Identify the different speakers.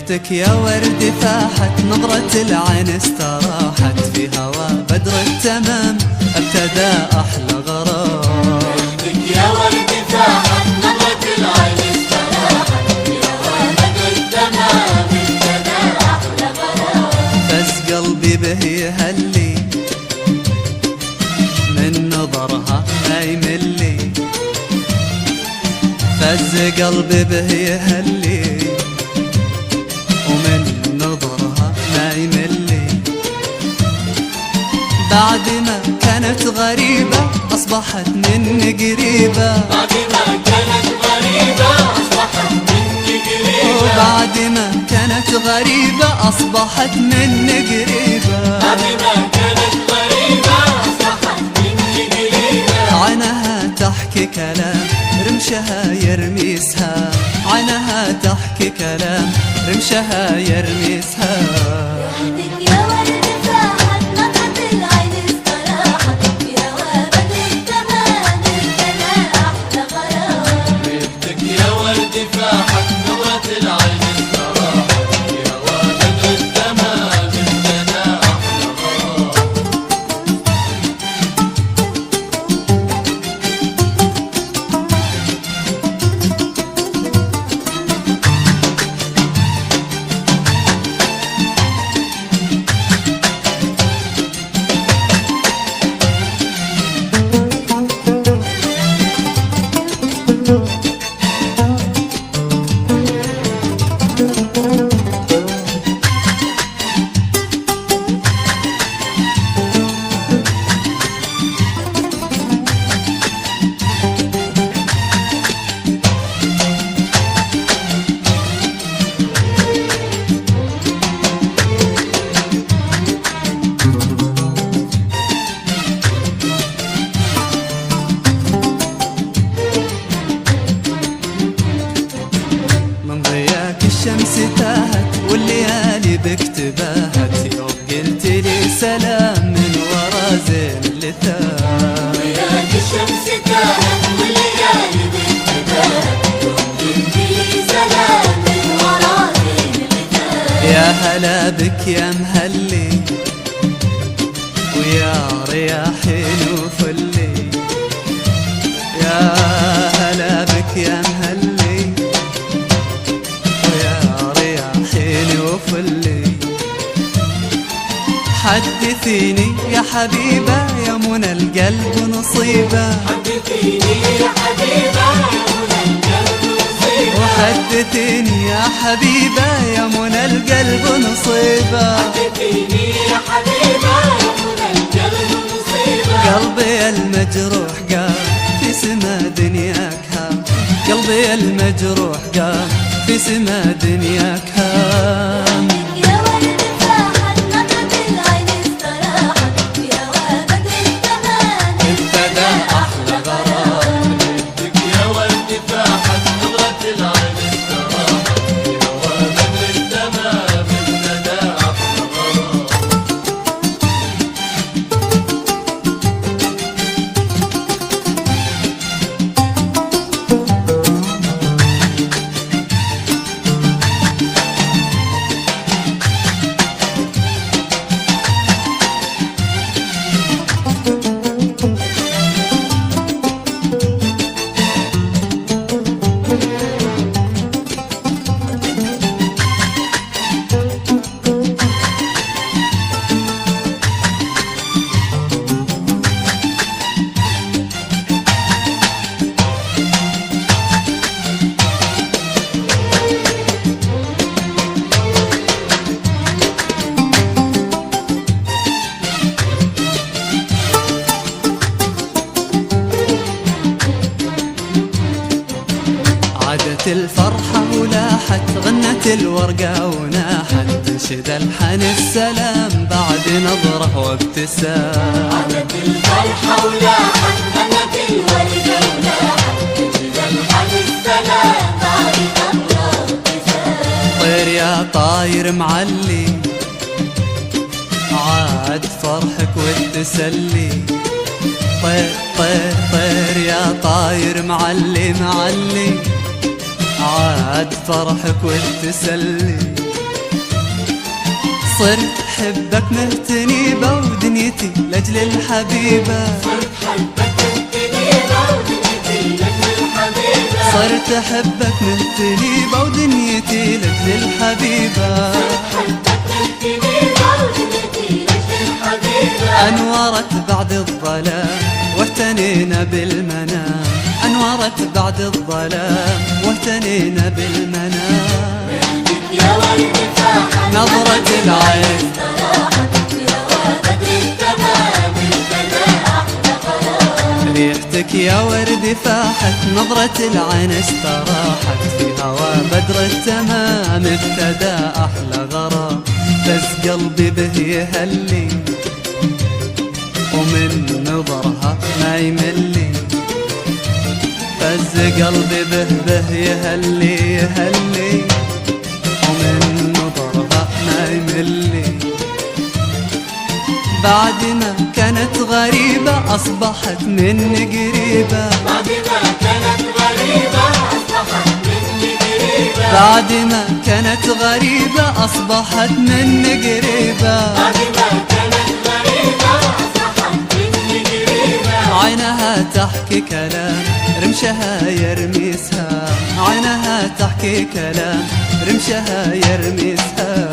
Speaker 1: غيبتك يا ورد فاحت، نظرة العين استراحت، في هوا بدر التمام ابتدى أحلى غرام.
Speaker 2: غيبتك يا ورد فاحت، نظرة العين استراحت، في هوا بدر التمام ابتدى أحلى غرام.
Speaker 1: فز قلبي به يهلي من نظرها ما يملي، فز قلبي به يهلي ومن نظرها ما يملي. بعد ما كانت غريبة أصبحت مني قريبة،
Speaker 2: بعد ما كانت غريبة أصبحت مني قريبة،
Speaker 1: وبعد ما كانت غريبة أصبحت مني قريبة،
Speaker 2: بعد ما كانت غريبة أصبحت مني قريبة.
Speaker 1: عينها تحكي كلام رمشها يرميسها، عينها تحكي كلام رمشها يرميسها.
Speaker 2: غيبتك يا ورد فاحت، نظرة العين استراحت، في هوا بدر التمام ابتدى أحلى غرام. غيبتك يا ورد فاحت، نظرة العين استراحت، في هوا بدر التمام ابتدى أحلى غرام.
Speaker 1: الشمس تاهت والليالي بك تباهت، يوم قلت لي سلام من ورا زين اللثام.
Speaker 2: وياك الشمس تاهت والليالي بك تباهت، يوم قلت لي سلام من ورا زين اللثام.
Speaker 1: يا هلا بك يا مهلي ويا رياحين وفلي، يا هلا بك يا مهلي وفلي. حدثيني يا حبيبة يا منى القلب نصيبة،
Speaker 2: حدثيني يا حبيبة يا منى القلب نصيبة،
Speaker 1: وحدثيني يا حبيبة يا منى القلب نصيبة.
Speaker 2: حدثيني يا حبيبة يا منى القلب نصيبة.
Speaker 1: قلبي المجروح قام في سما دنياك هام، قلبي المجروح قام في سما دنياك هام.
Speaker 2: يا ورد فاحت، نظرة العين استراحت، في هوا بدر التمام
Speaker 1: ابتدى أحلى غرام.
Speaker 2: غيبتك يا ورد فاحت، نظرة العين استراحت، في هوا بدر التمام ابتدى أحلى غرام.
Speaker 1: عادت الفرحة ولاحت، غنت الورقة وناحت، تنشد الحن السلام بعد نظرة وابتسام.
Speaker 2: عادت الفرحة ولاحت، غنت الورقة وناحت، تنشد الحن السلام بعد نظرة وابتسام.
Speaker 1: طير يا طاير معلي عاد فرحك والتسلي، طير طير طير يا طاير معلي معلي عاد فرحك والتسلي. صرت حبك مهتنيبة ودنيتي لأجل الحبيبة صرت أحبك مهتنيبة ودنيتي لأجل الحبيبة أنورت بعد الظلام واهتنينا بالمنام أنورت بعد الظلام واهتنينا بالمنام
Speaker 2: يا ورد فاحت
Speaker 1: نظرة العين ريحتك يا ورد فاحت نظرة العين استراحت في هوا بدر التمام ابتدى أحلى غرام فز قلبي به يهلي ومن نظرها ما يملي فز قلبي به يهلي يهلي ومن نظرها ما يملي بعد ما كانت غريبة أصبحت مني قريبة
Speaker 2: بعد ما كانت غريبة أصبحت مني قريبة
Speaker 1: بعد ما كانت غريبة أصبحت مني قريبة
Speaker 2: بعد ما كانت غريبة أصبحت مني قريبة
Speaker 1: عينها تحكي كلام رمشها يرمسها عينها تحكي كلام رمشها يرمسها